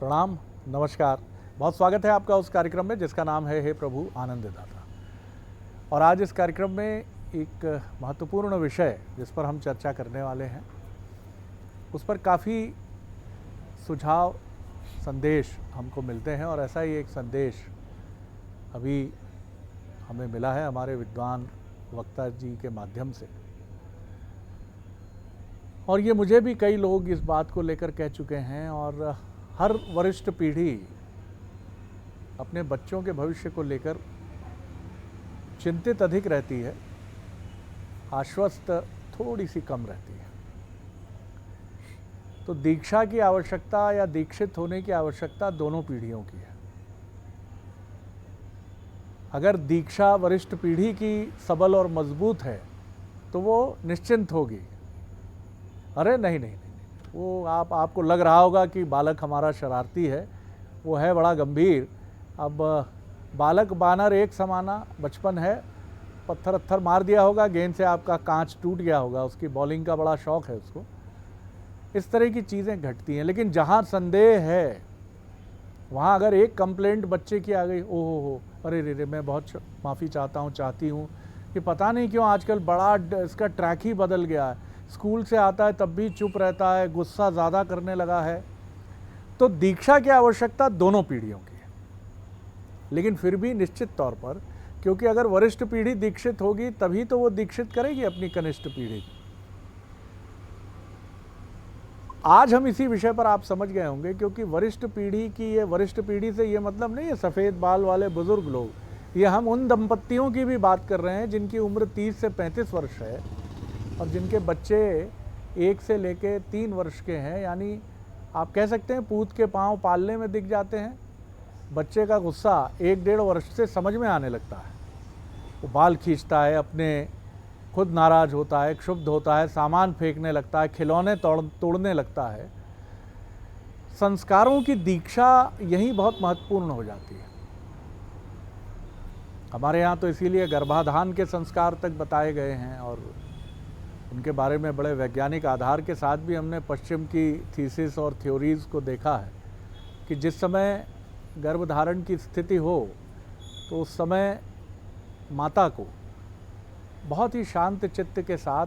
प्रणाम, नमस्कार। बहुत स्वागत है आपका उस कार्यक्रम में जिसका नाम है हे प्रभु आनंद दाता। और आज इस कार्यक्रम में एक महत्वपूर्ण विषय जिस पर हम चर्चा करने वाले हैं, उस पर काफ़ी सुझाव संदेश हमको मिलते हैं और ऐसा ही एक संदेश अभी हमें मिला है हमारे विद्वान वक्ता जी के माध्यम से। और ये मुझे भी कई लोग इस बात को लेकर कह चुके हैं और हर वरिष्ठ पीढ़ी अपने बच्चों के भविष्य को लेकर चिंतित अधिक रहती है, आश्वस्त थोड़ी सी कम रहती है। तो दीक्षा की आवश्यकता या दीक्षित होने की आवश्यकता दोनों पीढ़ियों की है। अगर दीक्षा वरिष्ठ पीढ़ी की सबल और मजबूत है तो वो निश्चिंत होगी। अरे नहीं, वो आपको लग रहा होगा कि बालक हमारा शरारती है, वो है बड़ा गंभीर। अब बालक बानर एक समाना, बचपन है, पत्थर अत्थर मार दिया होगा, गेंद से आपका कांच टूट गया होगा, उसकी बॉलिंग का बड़ा शौक है उसको। इस तरह की चीज़ें घटती हैं। लेकिन जहाँ संदेह है वहाँ अगर एक कंप्लेंट बच्चे की आ गई, ओहो हो, अरे रे, मैं बहुत माफ़ी चाहती हूँ कि पता नहीं क्यों आजकल बड़ा इसका ट्रैक ही बदल गया है, स्कूल से आता है तब भी चुप रहता है, गुस्सा ज़्यादा करने लगा है। तो दीक्षा की आवश्यकता दोनों पीढ़ियों की है। लेकिन फिर भी निश्चित तौर पर, क्योंकि अगर वरिष्ठ पीढ़ी दीक्षित होगी तभी तो वो दीक्षित करेगी अपनी कनिष्ठ पीढ़ी। आज हम इसी विषय पर आप समझ गए होंगे, क्योंकि वरिष्ठ पीढ़ी की ये वरिष्ठ पीढ़ी से ये मतलब नहीं है सफ़ेद बाल वाले बुजुर्ग लोग, ये हम उन दंपत्तियों की भी बात कर रहे हैं जिनकी उम्र 30 से 35 वर्ष है और जिनके बच्चे 1 से लेके 3 वर्ष के हैं। यानी आप कह सकते हैं पूत के पाँव पालने में दिख जाते हैं। बच्चे का गुस्सा 1-1.5 वर्ष से समझ में आने लगता है। वो बाल खींचता है, अपने खुद नाराज़ होता है, क्षुब्ध होता है, सामान फेंकने लगता है, खिलौने तोड़ने लगता है। संस्कारों की दीक्षा यही बहुत महत्वपूर्ण हो जाती है। हमारे यहाँ तो इसीलिए गर्भाधान के संस्कार तक बताए गए हैं और उनके बारे में बड़े वैज्ञानिक आधार के साथ भी हमने पश्चिम की थीसिस और थ्योरीज़ को देखा है कि जिस समय गर्भधारण की स्थिति हो तो उस समय माता को बहुत ही शांत चित्त के साथ,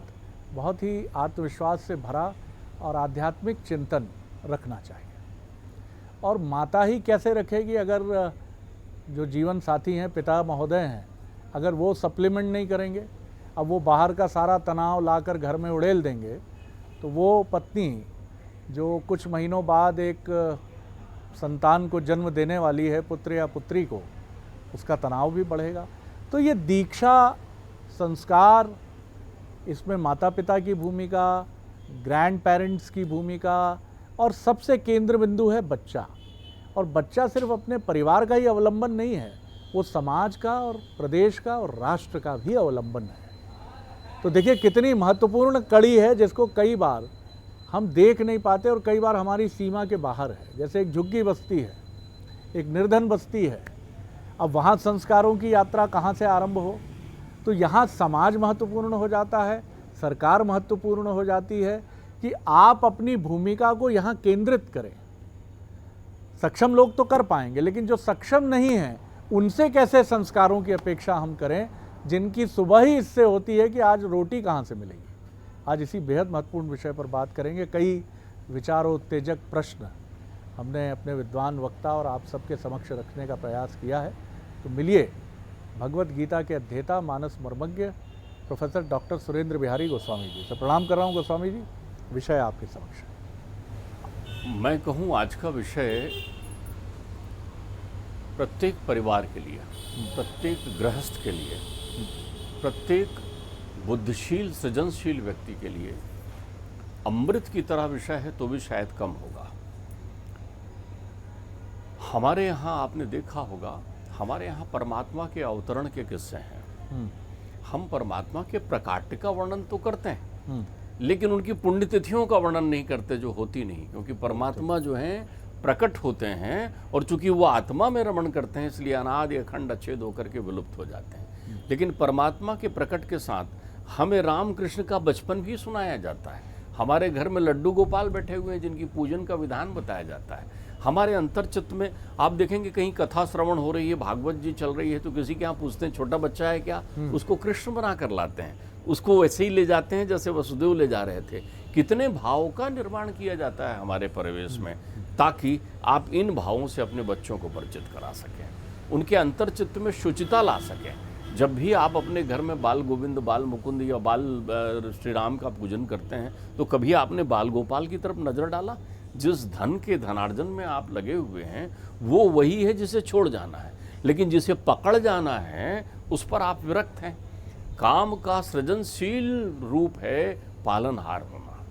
बहुत ही आत्मविश्वास से भरा और आध्यात्मिक चिंतन रखना चाहिए। और माता ही कैसे रखेगी अगर जो जीवन साथी हैं, पिता महोदय हैं, अगर वो सप्लीमेंट नहीं करेंगे, अब वो बाहर का सारा तनाव लाकर घर में उड़ेल देंगे तो वो पत्नी जो कुछ महीनों बाद एक संतान को जन्म देने वाली है, पुत्र या पुत्री को, उसका तनाव भी बढ़ेगा। तो ये दीक्षा, संस्कार, इसमें माता पिता की भूमिका, ग्रैंड पेरेंट्स की भूमिका और सबसे केंद्र बिंदु है बच्चा। और बच्चा सिर्फ अपने परिवार का ही अवलंबन नहीं है, वो समाज का और प्रदेश का और राष्ट्र का भी अवलंबन है। तो देखिए कितनी महत्वपूर्ण कड़ी है जिसको कई बार हम देख नहीं पाते और कई बार हमारी सीमा के बाहर है। जैसे एक झुग्गी बस्ती है, एक निर्धन बस्ती है, अब वहाँ संस्कारों की यात्रा कहाँ से आरंभ हो? तो यहाँ समाज महत्वपूर्ण हो जाता है, सरकार महत्वपूर्ण हो जाती है कि आप अपनी भूमिका को यहाँ केंद्रित करें। सक्षम लोग तो कर पाएंगे, लेकिन जो सक्षम नहीं हैं उनसे कैसे संस्कारों की अपेक्षा हम करें, जिनकी सुबह ही इससे होती है कि आज रोटी कहाँ से मिलेगी। आज इसी बेहद महत्वपूर्ण विषय पर बात करेंगे। कई विचारोत्तेजक प्रश्न हमने अपने विद्वान वक्ता और आप सबके समक्ष रखने का प्रयास किया है। तो मिलिए भगवत गीता के अध्येता, मानस मर्मज्ञ प्रोफेसर डॉक्टर सुरेंद्र बिहारी गोस्वामी जी से। प्रणाम कर रहा हूँ गोस्वामी जी, विषय आपके समक्ष। मैं कहूँ आज का विषय प्रत्येक परिवार के लिए, प्रत्येक गृहस्थ के लिए, प्रत्येक बुद्धिशील सृजनशील व्यक्ति के लिए अमृत की तरह विषय है तो भी शायद कम होगा। हमारे यहाँ आपने देखा होगा, हमारे यहाँ परमात्मा के अवतरण के किस्से हैं। हम परमात्मा के प्रकाट्य का वर्णन तो करते हैं, लेकिन उनकी पुण्यतिथियों का वर्णन नहीं करते जो होती नहीं, क्योंकि परमात्मा जो हैं प्रकट होते हैं और चूंकि वो आत्मा में रमण करते हैं इसलिए अनादि अखंड अच्छेद होकर के विलुप्त हो जाते हैं। लेकिन परमात्मा के प्रकट के साथ हमें राम कृष्ण का बचपन भी सुनाया जाता है। हमारे घर में लड्डू गोपाल बैठे हुए हैं जिनकी पूजन का विधान बताया जाता है। हमारे अंतर्चित्त में आप देखेंगे कहीं कथा श्रवण हो रही है, भागवत जी चल रही है, तो किसी के यहाँ पूछते हैं छोटा बच्चा है क्या, उसको कृष्ण बना कर लाते हैं, उसको वैसे ही ले जाते हैं जैसे वसुदेव ले जा रहे थे। कितने भावों का निर्माण किया जाता है हमारे परिवेश में, ताकि आप इन भावों से अपने बच्चों को परिचित करा सकें, उनके अंतर्चित्त में शुचिता ला सकें। जब भी आप अपने घर में बाल गोविंद, बाल मुकुंद या बाल श्री राम का पूजन करते हैं, तो कभी आपने बाल गोपाल की तरफ नजर डाला? जिस धन के धनार्जन में आप लगे हुए हैं वो वही है जिसे छोड़ जाना है, लेकिन जिसे पकड़ जाना है उस पर आप विरक्त हैं। काम का सृजनशील रूप है पालनहार होना।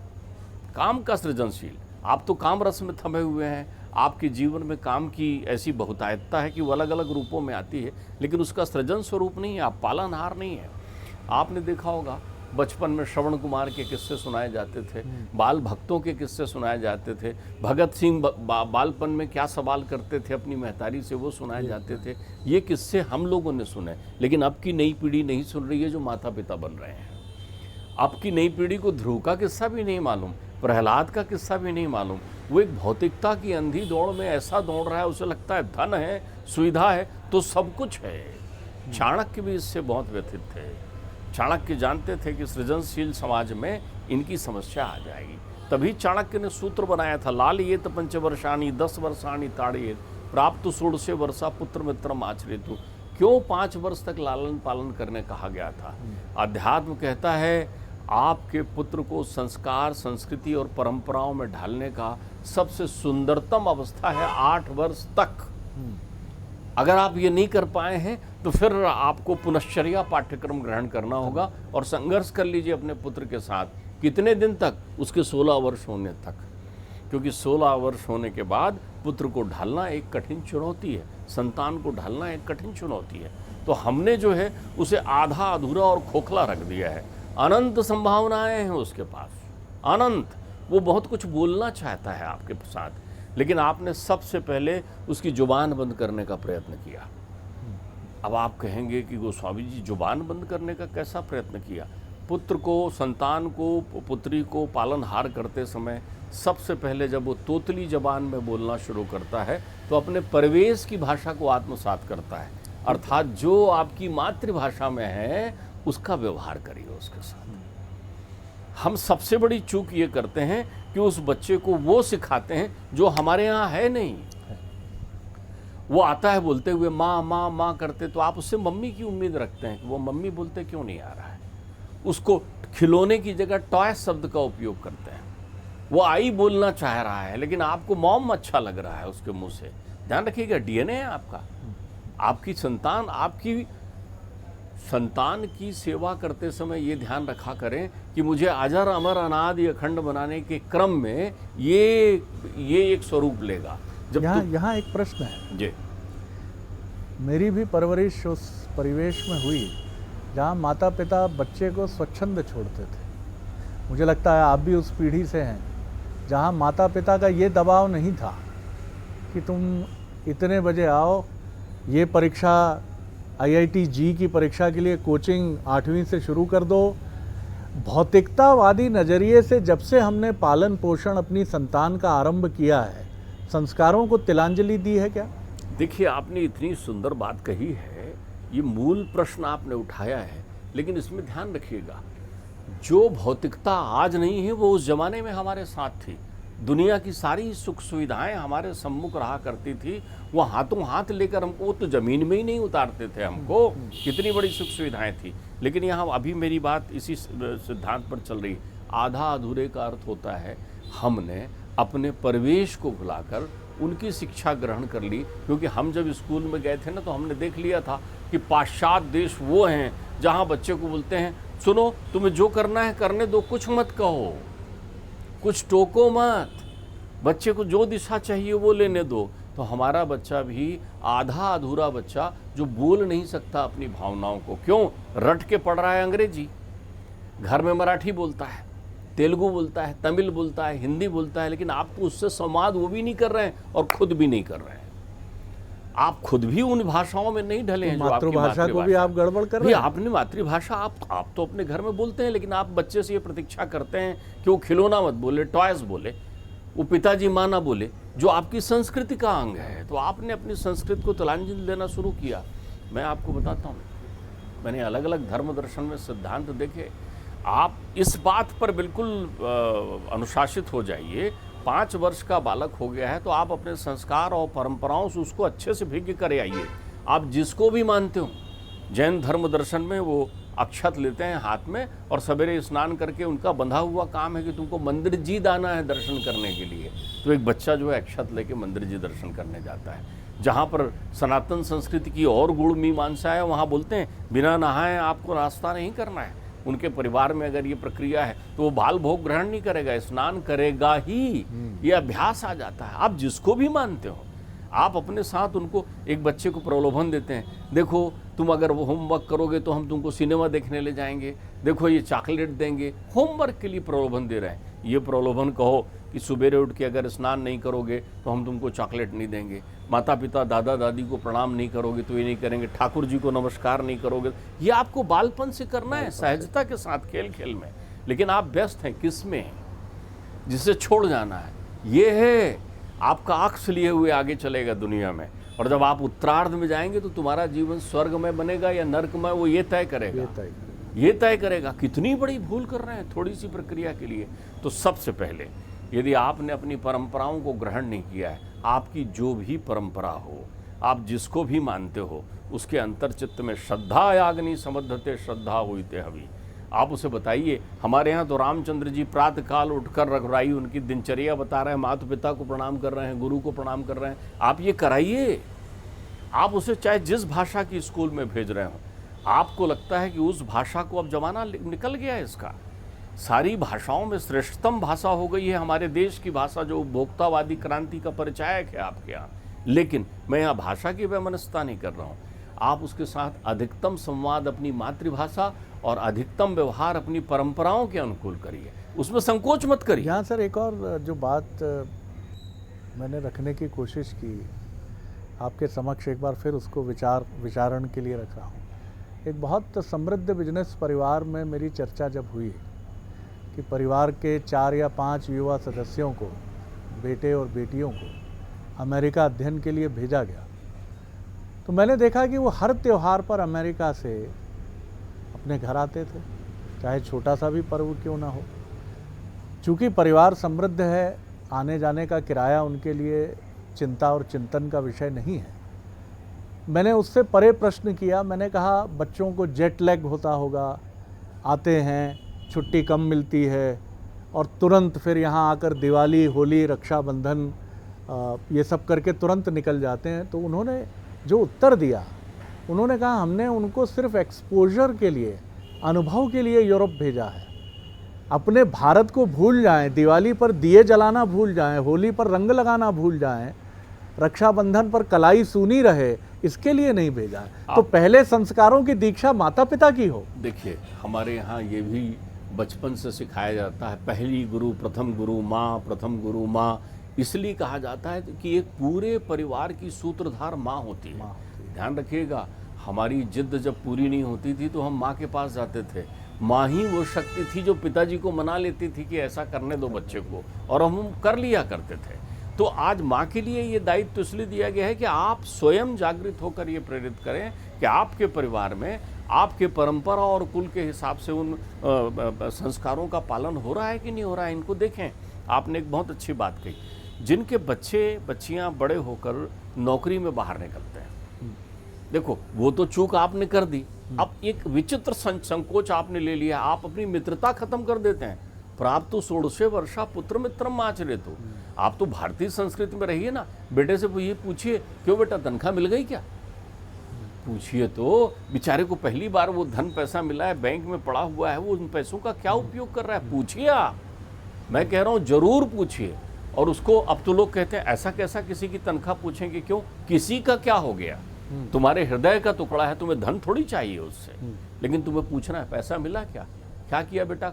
काम का सृजनशील, आप तो काम रस में थमे हुए हैं, आपके जीवन में काम की ऐसी बहुतायतता है कि वो अलग अलग रूपों में आती है, लेकिन उसका सृजन स्वरूप नहीं है, आप पालनहार नहीं है। आपने देखा होगा बचपन में श्रवण कुमार के किस्से सुनाए जाते थे, बाल भक्तों के किस्से सुनाए जाते थे, भगत सिंह बालपन में क्या सवाल करते थे अपनी महतारी से वो सुनाए जाते थे। ये किस्से हम लोगों ने सुने, लेकिन अब की नई पीढ़ी नहीं सुन रही है जो माता पिता बन रहे हैं। अब की नई पीढ़ी को ध्रुव का किस्सा भी नहीं मालूम, प्रहलाद का किस्सा भी नहीं मालूम। वो एक भौतिकता की अंधी दौड़ में ऐसा दौड़ रहा है, उसे लगता है धन है, सुविधा है तो सब कुछ है। चाणक्य भी इससे बहुत व्यथित थे। चाणक्य जानते थे कि सृजनशील समाज में इनकी समस्या आ जाएगी, तभी चाणक्य ने सूत्र बनाया था, लालयेत पंचवर्षाणि 10 वर्षाणि ताड़येत प्राप्त 16 वर्षा पुत्र मित्रम आचरेतु। क्यों 5 वर्ष तक लालन पालन करने कहा गया था? अध्यात्म कहता है आपके पुत्र को संस्कार, संस्कृति और परंपराओं में ढालने का सबसे सुंदरतम अवस्था है 8 वर्ष तक। अगर आप ये नहीं कर पाए हैं तो फिर आपको पुनश्चर्या पाठ्यक्रम ग्रहण करना होगा और संघर्ष कर लीजिए अपने पुत्र के साथ। कितने दिन तक? उसके 16 वर्ष होने तक, क्योंकि 16 वर्ष होने के बाद पुत्र को ढालना एक कठिन चुनौती है, संतान को ढालना एक कठिन चुनौती है। तो हमने जो है उसे आधा अधूरा और खोखला रख दिया है। अनंत संभावनाएं हैं उसके पास, अनंत। वो बहुत कुछ बोलना चाहता है आपके साथ, लेकिन आपने सबसे पहले उसकी जुबान बंद करने का प्रयत्न किया। अब आप कहेंगे कि गोस्वामी जी जुबान बंद करने का कैसा प्रयत्न किया? पुत्र को, संतान को, पुत्री को पालनहार करते समय सबसे पहले जब वो तोतली जबान में बोलना शुरू करता है तो अपने परिवेश की भाषा को आत्मसात करता है, अर्थात जो आपकी मातृभाषा में है उसका व्यवहार करिए उसके साथ। हम सबसे बड़ी चूक ये करते हैं कि उस बच्चे को वो सिखाते हैं जो हमारे यहाँ है नहीं। वो आता है बोलते हुए माँ माँ माँ करते, तो आप उससे मम्मी की उम्मीद रखते हैं कि वो मम्मी बोलते क्यों नहीं आ रहा है। उसको खिलौने की जगह टॉय शब्द का उपयोग करते हैं। वो आई बोलना चाह रहा है लेकिन आपको मॉम अच्छा लग रहा है उसके मुंह से। ध्यान रखिएगा, डीएनए है आपका। आपकी संतान, आपकी संतान की सेवा करते समय ये ध्यान रखा करें कि मुझे अजर अमर अनादि अखंड बनाने के क्रम में ये एक स्वरूप लेगा। जब यहाँ एक प्रश्न है जी। मेरी भी परवरिश उस परिवेश में हुई जहाँ माता पिता बच्चे को स्वच्छंद छोड़ते थे। मुझे लगता है आप भी उस पीढ़ी से हैं जहाँ माता पिता का ये दबाव नहीं था कि तुम इतने बजे आओ, ये परीक्षा IIT जी की परीक्षा के लिए कोचिंग 8वीं से शुरू कर दो। भौतिकतावादी नज़रिए से जब से हमने पालन पोषण अपनी संतान का आरंभ किया है, संस्कारों को तिलांजलि दी है क्या? देखिए, आपने इतनी सुंदर बात कही है, ये मूल प्रश्न आपने उठाया है, लेकिन इसमें ध्यान रखिएगा, जो भौतिकता आज नहीं है वो उस जमाने में हमारे साथ थी। दुनिया की सारी सुख सुविधाएं हमारे सम्मुख रहा करती थी। वो हाथों हाथ लेकर हमको, तो जमीन में ही नहीं उतारते थे हमको, कितनी बड़ी सुख सुविधाएं थी। लेकिन यहाँ अभी मेरी बात इसी सिद्धांत पर चल रही, आधा अधूरे का अर्थ होता है हमने अपने परिवेश को भुलाकर उनकी शिक्षा ग्रहण कर ली। क्योंकि हम जब स्कूल में गए थे ना, तो हमने देख लिया था कि पाश्चात्य देश वो हैं जहाँ बच्चे को बोलते हैं, सुनो तुम्हें जो करना है करने दो, कुछ मत कहो, कुछ टोको मत, बच्चे को जो दिशा चाहिए वो लेने दो। तो हमारा बच्चा भी आधा अधूरा बच्चा जो बोल नहीं सकता अपनी भावनाओं को, क्यों? रट के पढ़ रहा है अंग्रेजी, घर में मराठी बोलता है, तेलुगु बोलता है, तमिल बोलता है, हिंदी बोलता है, लेकिन आप तो उससे संवाद वो भी नहीं कर रहे हैं और खुद भी नहीं कर रहे हैं। आप खुद भी उन भाषाओं में नहीं ढले हैं जो आपकी मातृभाषा को भी आप गड़बड़ कर रहे हैं। आपने मातृभाषा आप तो अपने घर में बोलते हैं, लेकिन आप बच्चे से ये प्रतीक्षा करते हैं कि वो खिलौना मत बोले, टॉयज बोले। वो पिताजी माँ ना बोले, जो आपकी संस्कृति का अंग है। तो आपने अपनी संस्कृति को तिलांजलि देना शुरू किया। मैं आपको बताता हूँ, मैंने अलग अलग धर्म दर्शन में सिद्धांत देखे। आप इस बात पर बिल्कुल अनुशासित हो जाइए, 5 वर्ष का बालक हो गया है तो आप अपने संस्कार और परंपराओं से उसको अच्छे से भिन्न करे आइए। आप जिसको भी मानते हो, जैन धर्म दर्शन में वो अक्षत लेते हैं हाथ में और सवेरे स्नान करके उनका बंधा हुआ काम है कि तुमको मंदिर जी दाना है दर्शन करने के लिए। तो एक बच्चा जो है अक्षत लेके मंदिर जी दर्शन करने जाता है। जहाँ पर सनातन संस्कृति की और गुण मीमांसा है, वहाँ बोलते हैं बिना नहाए आपको नाश्ता नहीं करना है। उनके परिवार में अगर ये प्रक्रिया है तो वो बाल भोग ग्रहण नहीं करेगा, स्नान करेगा ही। ये अभ्यास आ जाता है। आप जिसको भी मानते हो, आप अपने साथ उनको, एक बच्चे को प्रलोभन देते हैं, देखो तुम अगर वो होमवर्क करोगे तो हम तुमको सिनेमा देखने ले जाएंगे, देखो ये चॉकलेट देंगे। होमवर्क के लिए प्रलोभन दे रहे हैं। ये प्रलोभन कहो कि सुबेरे उठ के अगर स्नान नहीं करोगे तो हम तुमको चॉकलेट नहीं देंगे, माता पिता दादा दादी को प्रणाम नहीं करोगे तो ये नहीं करेंगे, ठाकुर जी को नमस्कार नहीं करोगे। ये आपको बालपन से करना है, सहजता के साथ, खेल खेल में। लेकिन आप व्यस्त हैं किस में, जिसे छोड़ जाना है। ये है आपका अक्स लिए हुए आगे चलेगा दुनिया में। और जब आप उत्तरार्ध में जाएंगे तो तुम्हारा जीवन स्वर्गमय बनेगा या नरकमय, वो ये तय करेगा। ये तय करेगा कितनी बड़ी भूल कर रहे हैं थोड़ी सी प्रक्रिया के लिए। तो सबसे पहले, यदि आपने अपनी परंपराओं को ग्रहण नहीं किया है, आपकी जो भी परंपरा हो, आप जिसको भी मानते हो, उसके अंतर्चित्त में श्रद्धा याग्नि समद्धते श्रद्धा होते हवि। आप उसे बताइए। हमारे यहाँ तो रामचंद्र जी प्रातः काल उठकर रघुराई उनकी दिनचर्या बता रहे हैं, माता पिता को प्रणाम कर रहे हैं, गुरु को प्रणाम कर रहे हैं। आप ये कराइए। आप उसे चाहे जिस भाषा की स्कूल में भेज रहे हो, आपको लगता है कि उस भाषा को अब जमाना निकल गया है इसका, सारी भाषाओं में श्रेष्ठतम भाषा हो गई है हमारे देश की भाषा, जो उपभोक्तावादी क्रांति का परिचायक है आपके यहाँ। लेकिन मैं यहाँ भाषा की वैमनस्यता नहीं कर रहा हूँ। आप उसके साथ अधिकतम संवाद अपनी मातृभाषा और अधिकतम व्यवहार अपनी परंपराओं के अनुकूल करिए, उसमें संकोच मत करिए। यहाँ सर एक और जो बात मैंने रखने की कोशिश की आपके समक्ष, एक बार फिर उसको विचारण के लिए रख रहा हूँ। एक बहुत समृद्ध बिजनेस परिवार में मेरी चर्चा जब हुई कि परिवार के 4 या 5 युवा सदस्यों को, बेटे और बेटियों को अमेरिका अध्ययन के लिए भेजा गया, तो मैंने देखा कि वो हर त्यौहार पर अमेरिका से अपने घर आते थे, चाहे छोटा सा भी पर्व क्यों ना हो। चूँकि परिवार समृद्ध है, आने जाने का किराया उनके लिए चिंता और चिंतन का विषय नहीं है। मैंने उससे परे प्रश्न किया। मैंने कहा बच्चों को जेट लैग होता होगा, आते हैं, छुट्टी कम मिलती है और तुरंत फिर यहाँ आकर दिवाली, होली, रक्षाबंधन ये सब करके तुरंत निकल जाते हैं। तो उन्होंने जो उत्तर दिया, उन्होंने कहा हमने उनको सिर्फ एक्सपोजर के लिए, अनुभव के लिए यूरोप भेजा है। अपने भारत को भूल जाएं, दिवाली पर दिए जलाना भूल जाएं, होली पर रंग लगाना भूल जाएं, रक्षाबंधन पर कलाई सूनी रहे, इसके लिए नहीं भेजा है। तो पहले संस्कारों की दीक्षा माता पिता की हो। देखिए, हमारे यहाँ ये भी बचपन से सिखाया जाता है, पहली गुरु प्रथम गुरु माँ, प्रथम गुरु माँ। इसलिए कहा जाता है कि एक पूरे परिवार की सूत्रधार माँ होती है। ध्यान रखिएगा, हमारी जिद जब पूरी नहीं होती थी तो हम माँ के पास जाते थे। माँ ही वो शक्ति थी जो पिताजी को मना लेती थी कि ऐसा करने दो बच्चे को, और हम कर लिया करते थे। तो आज माँ के लिए ये दायित्व इसलिए दिया गया है कि आप स्वयं जागृत होकर ये प्रेरित करें कि आपके परिवार में आपके परंपरा और कुल के हिसाब से उन संस्कारों का पालन हो रहा है कि नहीं हो रहा है, इनको देखें। आपने एक बहुत अच्छी बात कही, जिनके बच्चे बच्चियां बड़े होकर नौकरी में बाहर निकलते हैं, देखो वो तो चूक आपने कर दी। अब एक विचित्र संकोच आपने ले लिया, आप अपनी मित्रता खत्म कर देते हैं। प्राप्त 16 वर्षा पुत्र मित्रम आचरेतु। आप तो भारतीय संस्कृति में रहिए ना। बेटे से ये पूछिए, क्यों बेटा तनख्वाह मिल गई क्या? पूछिए तो, बेचारे को पहली बार वो धन पैसा मिला है, बैंक में पड़ा हुआ है, वो उन पैसों का क्या उपयोग कर रहा है, पूछिए आप। मैं कह रहा हूँ जरूर पूछिए। और उसको, अब तो लोग कहते हैं ऐसा कैसा किसी की तनख्वाह पूछेंगे, क्यों? किसी का क्या हो गया? तुम्हारे हृदय का टुकड़ा है, तुम्हें धन थोड़ी चाहिए उससे, लेकिन तुम्हें पूछना है पैसा मिला क्या, क्या किया बेटा,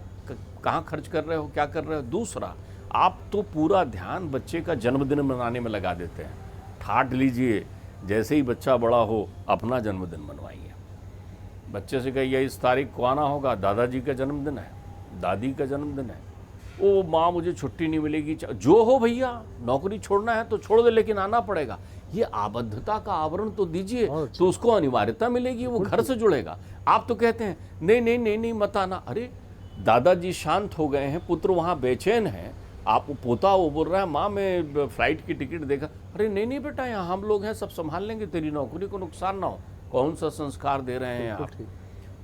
कहाँ खर्च कर रहे हो, क्या कर रहे हो। दूसरा, आप तो पूरा ध्यान बच्चे का जन्मदिन मनाने में लगा देते हैं। ठाट लीजिए, जैसे ही बच्चा बड़ा हो अपना जन्मदिन मनवाइए। बच्चे से कहिए इस तारीख को आना होगा, दादाजी का जन्मदिन है, दादी का जन्मदिन है, ओ माँ मुझे छुट्टी नहीं मिलेगी, जो हो भैया नौकरी छोड़ना है तो छोड़ दे लेकिन आना पड़ेगा। ये आबद्धता का आवरण तो दीजिए, तो उसको अनिवार्यता मिलेगी, वो घर से जुड़ेगा। आप तो कहते हैं नहीं नहीं नहीं नहीं मत आना। अरे दादाजी शांत हो गए हैं, पुत्र वहाँ बेचैन है, आप पोता वो बोल रहा है माँ मैं फ्लाइट की टिकट देखा। अरे नहीं नहीं बेटा यहाँ हम लोग हैं, सब संभाल लेंगे, तेरी नौकरी को नुकसान ना हो। कौन सा संस्कार दे रहे हैं आप,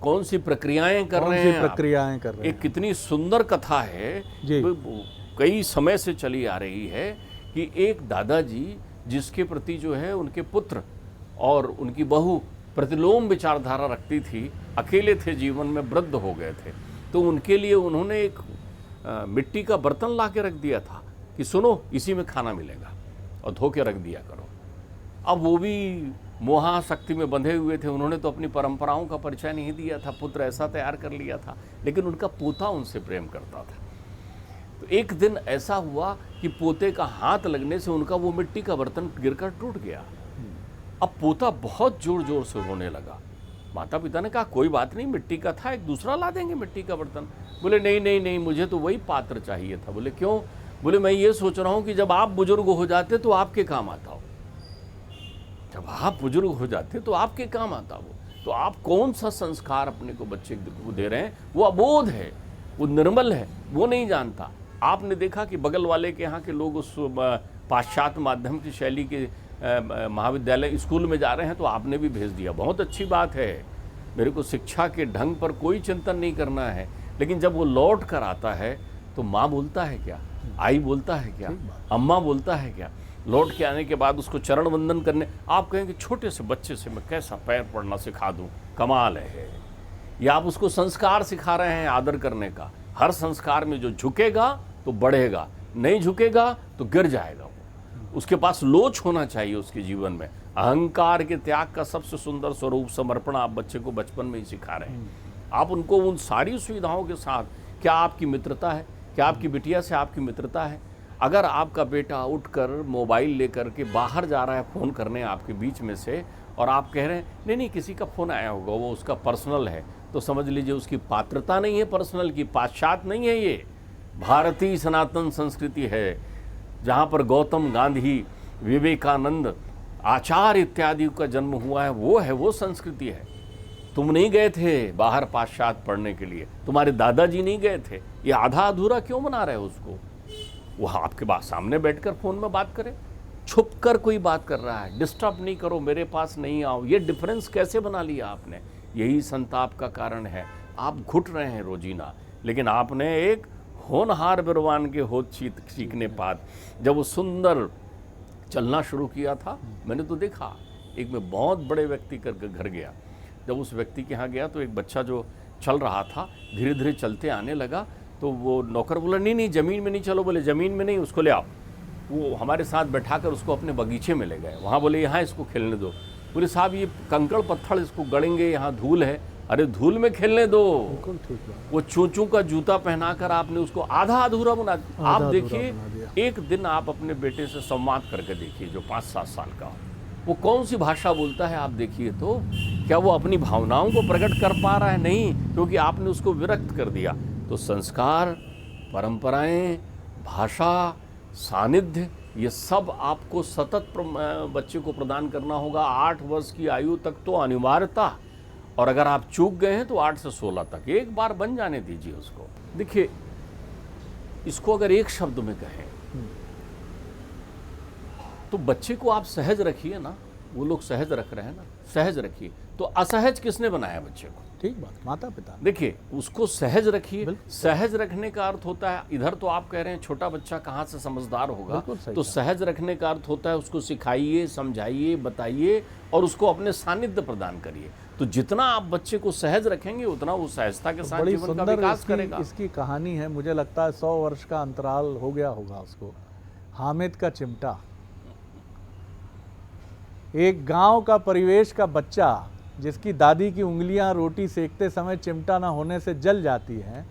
कौन सी प्रक्रियाएं कर रहे हैं, प्रक्रियाएं कर रहे हैं। एक कितनी सुंदर कथा है, कई समय से चली आ रही है कि एक दादाजी जिसके प्रति जो है उनके पुत्र और उनकी बहू प्रतिलोम विचारधारा रखती थी, अकेले थे जीवन में, वृद्ध हो गए थे, तो उनके लिए उन्होंने एक मिट्टी का बर्तन ला के रख दिया था कि सुनो इसी में खाना मिलेगा और धो के रख दिया करो। अब वो भी मोहाशक्ति में बंधे हुए थे, उन्होंने तो अपनी परंपराओं का परिचय नहीं दिया था, पुत्र ऐसा तैयार कर लिया था, लेकिन उनका पोता उनसे प्रेम करता था। तो एक दिन ऐसा हुआ कि पोते का हाथ लगने से उनका वो मिट्टी का बर्तन गिरकर टूट गया। अब पोता बहुत जोर जोर से रोने लगा। माता पिता ने कहा कोई बात नहीं, मिट्टी का था, एक दूसरा ला देंगे मिट्टी का बर्तन। बोले नहीं नहीं नहीं मुझे तो वही पात्र चाहिए था। बोले क्यों? बोले मैं ये सोच रहा हूँ कि जब आप बुजुर्ग हो जाते तो आपके काम आता हो, जब आप बुजुर्ग हो जाते तो आपके काम आता हो। तो आप कौन सा संस्कार अपने को बच्चे को दे रहे हैं, वो अबोध है, वो निर्मल है, वो नहीं जानता। आपने देखा कि बगल वाले के यहाँ के लोग उस पाश्चात्य माध्यम की शैली के महाविद्यालय स्कूल में जा रहे हैं, तो आपने भी भेज दिया, बहुत अच्छी बात है, मेरे को शिक्षा के ढंग पर कोई चिंतन नहीं करना है। लेकिन जब वो लौट कर आता है तो माँ बोलता है क्या, आई बोलता है क्या, अम्मा बोलता है क्या? लौट के आने के बाद उसको चरण वंदन करने, आप कहेंगे छोटे से बच्चे से मैं कैसा पैर पड़ना सिखा दूं, कमाल है। या आप उसको संस्कार सिखा रहे हैं आदर करने का। हर संस्कार में जो झुकेगा तो बढ़ेगा, नहीं झुकेगा तो गिर जाएगा। उसके पास लोच होना चाहिए उसके जीवन में। अहंकार के त्याग का सबसे सुंदर स्वरूप समर्पण आप बच्चे को बचपन में ही सिखा रहे हैं। आप उनको उन सारी सुविधाओं के साथ, क्या आपकी मित्रता है, क्या आपकी बिटिया से आपकी मित्रता है? अगर आपका बेटा उठकर मोबाइल लेकर के बाहर जा रहा है फ़ोन करने आपके बीच में से, और आप कह रहे हैं नहीं नहीं किसी का फ़ोन आया होगा, वो उसका पर्सनल है, तो समझ लीजिए उसकी पात्रता नहीं है पर्सनल की, पाश्चात्य नहीं है, ये भारतीय सनातन संस्कृति है, जहाँ पर गौतम गांधी, विवेकानंद, आचार्य इत्यादि का जन्म हुआ है, वो संस्कृति है। तुम नहीं गए थे बाहर पाश्चात्य पढ़ने के लिए, तुम्हारे दादाजी नहीं गए थे, ये आधा अधूरा क्यों बना रहे हो उसको? वो आपके पास सामने बैठकर फ़ोन में बात करे, छुप कर कोई बात कर रहा है, डिस्टर्ब नहीं करो, मेरे पास नहीं आओ, ये डिफरेंस कैसे बना लिया आपने? यही संताप का कारण है। आप घुट रहे हैं रोजीना, लेकिन आपने एक होनहार बिरवान के होत सीखने पात, जब वो सुंदर चलना शुरू किया था, मैंने तो देखा, एक मैं बहुत बड़े व्यक्ति का घर गया, जब उस व्यक्ति के यहाँ गया तो एक बच्चा जो चल रहा था धीरे धीरे चलते आने लगा, तो वो नौकर बोला नहीं नहीं ज़मीन में नहीं चलो, बोले ज़मीन में नहीं, उसको ले आओ। वो हमारे साथ बैठाकर उसको अपने बगीचे में ले गए, वहाँ बोले यहाँ इसको खेलने दो। बोले साहब ये कंकड़ पत्थर इसको गड़ेंगे, यहाँ धूल है। अरे धूल में खेलने दो। वो चोंचों का जूता पहनाकर आपने उसको आधा अधूरा बना दिया। आप देखिए, एक दिन आप अपने बेटे से संवाद करके देखिए जो 5-7 साल का, वो कौन सी भाषा बोलता है आप देखिए तो, क्या वो अपनी भावनाओं को प्रकट कर पा रहा है? नहीं, क्योंकि आपने उसको विरक्त कर दिया। तो संस्कार, परंपराएं, भाषा, सानिध्य, ये सब आपको सतत बच्चे को प्रदान करना होगा 8 वर्ष की आयु तक तो अनिवार्यता। और अगर आप चूक गए हैं तो 8 से 16 तक एक बार बन जाने दीजिए उसको। देखिए, इसको अगर एक शब्द में कहें तो बच्चे को आप सहज रखिए ना, वो लोग सहज रख रहे हैं ना, सहज रखिए। तो असहज किसने बनाया बच्चे को? ठीक बात, माता पिता। देखिए, उसको सहज रखिए। सहज रखने का अर्थ होता है, इधर तो आप कह रहे हैं छोटा बच्चा कहाँ से समझदार होगा, तो सहज रखने का अर्थ होता है उसको सिखाइए, समझाइए, बताइए और उसको अपने सानिध्य प्रदान करिए। तो जितना आप बच्चे को सहज रखेंगे उतना वो सहजता के साथ जीवन का विकास करेगा। इसकी कहानी है, मुझे लगता है 100 वर्ष का अंतराल हो गया होगा उसको। हामिद का चिमटा, एक गांव का परिवेश का बच्चा जिसकी दादी की उंगलियां रोटी सेकते समय चिमटा ना होने से जल जाती हैं,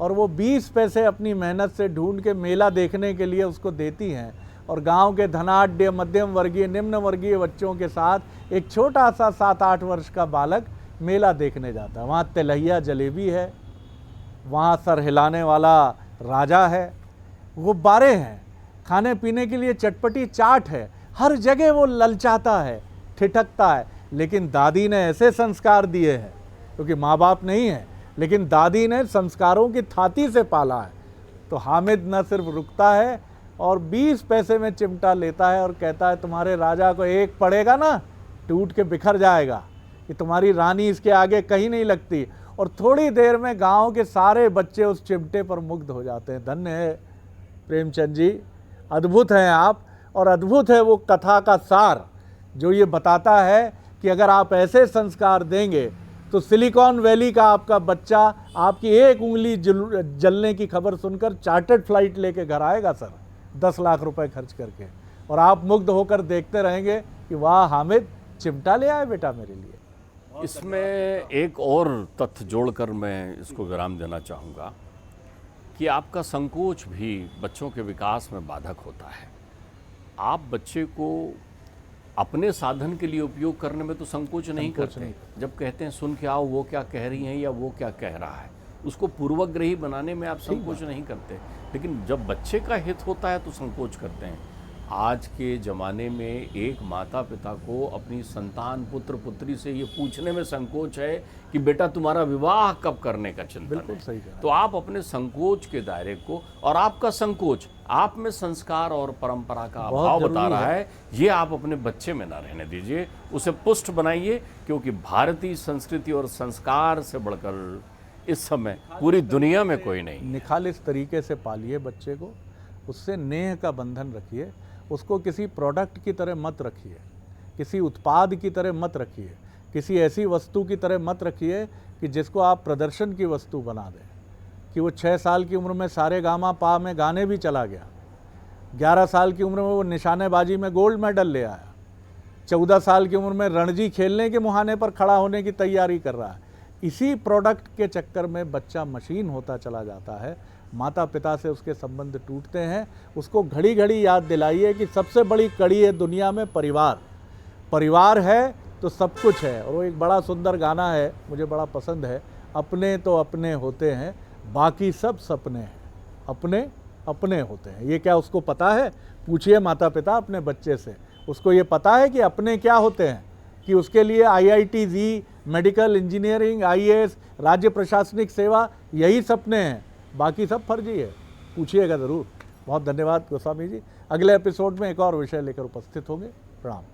और वो 20 पैसे अपनी मेहनत से ढूंढ के मेला देखने के लिए उसको देती हैं, और गांव के धनाढ्य, मध्यम वर्गीय, निम्न वर्गीय बच्चों के साथ एक छोटा सा 7-8 वर्ष का बालक मेला देखने जाता है। वहाँ तिलहिया जलेबी है, वहाँ सर हिलाने वाला राजा है, गुब्बारे हैं, खाने पीने के लिए चटपटी चाट है, हर जगह वो ललचाता है, ठिठकता है। लेकिन दादी ने ऐसे संस्कार दिए हैं, क्योंकि माँ बाप नहीं है, लेकिन दादी ने संस्कारों की थाती से पाला है। तो हामिद न सिर्फ रुकता है और 20 पैसे में चिमटा लेता है और कहता है तुम्हारे राजा को एक पड़ेगा ना टूट के बिखर जाएगा, कि तुम्हारी रानी इसके आगे कहीं नहीं लगती। और थोड़ी देर में गांव के सारे बच्चे उस चिमटे पर मुग्ध हो जाते हैं। धन्य है प्रेमचंद जी, अद्भुत हैं आप, और अद्भुत है वो कथा का सार जो ये बताता है कि अगर आप ऐसे संस्कार देंगे तो सिलिकॉन वैली का आपका बच्चा आपकी एक उंगली जलने की खबर सुनकर चार्टर्ड फ्लाइट लेके घर आएगा सर, 10 लाख रुपए खर्च करके, और आप मुग्ध होकर देखते रहेंगे कि वाह हामिद चिमटा ले आए बेटा मेरे लिए। इसमें एक और तथ्य जोड़कर मैं इसको विराम देना चाहूँगा कि आपका संकोच भी बच्चों के विकास में बाधक होता है। आप बच्चे को अपने साधन के लिए उपयोग करने में तो संकोच नहीं करते। जब कहते हैं सुन के आओ वो क्या कह रही हैं या वो क्या कह रहा है, उसको पूर्वग्रही बनाने में आप संकोच नहीं करते। लेकिन जब बच्चे का हित होता है तो संकोच करते हैं। आज के ज़माने में एक माता पिता को अपनी संतान पुत्र पुत्री से ये पूछने में संकोच है कि बेटा तुम्हारा विवाह कब करने का चिंतन है। बिल्कुल सही कहा। तो आप अपने संकोच के दायरे को, और आपका संकोच आप में संस्कार और परंपरा का अभाव बता रहा है, ये आप अपने बच्चे में ना रहने दीजिए, उसे पुष्ट बनाइए। क्योंकि भारतीय संस्कृति और संस्कार से बढ़कर इस समय पूरी दुनिया में कोई नहीं। निखालिस तरीके से पालिए बच्चे को, उससे नेह का बंधन रखिए, उसको किसी प्रोडक्ट की तरह मत रखिए, किसी उत्पाद की तरह मत रखिए, किसी ऐसी वस्तु की तरह मत रखिए कि जिसको आप प्रदर्शन की वस्तु बना दें। कि वो 6 साल की उम्र में सारे गामा पा में गाने भी चला गया, 11 साल की उम्र में वो निशानेबाजी में गोल्ड मेडल ले आया, 14 साल की उम्र में रणजी खेलने के मुहाने पर खड़ा होने की तैयारी कर रहा है। इसी प्रोडक्ट के चक्कर में बच्चा मशीन होता चला जाता है, माता पिता से उसके संबंध टूटते हैं। उसको घड़ी घड़ी याद दिलाइए कि सबसे बड़ी कड़ी है दुनिया में परिवार। परिवार है तो सब कुछ है। और वो एक बड़ा सुंदर गाना है, मुझे बड़ा पसंद है, अपने तो अपने होते हैं बाकी सब सपने हैं, अपने अपने होते हैं। ये क्या उसको पता है? पूछिए माता पिता अपने बच्चे से, उसको ये पता है कि अपने क्या होते हैं? कि उसके लिए IIT जी, मेडिकल, इंजीनियरिंग, IAS, राज्य प्रशासनिक सेवा, यही सपने हैं, बाकी सब फर्जी है। पूछिएगा ज़रूर। बहुत धन्यवाद गोस्वामी जी। अगले एपिसोड में एक और विषय लेकर उपस्थित होंगे। प्रणाम।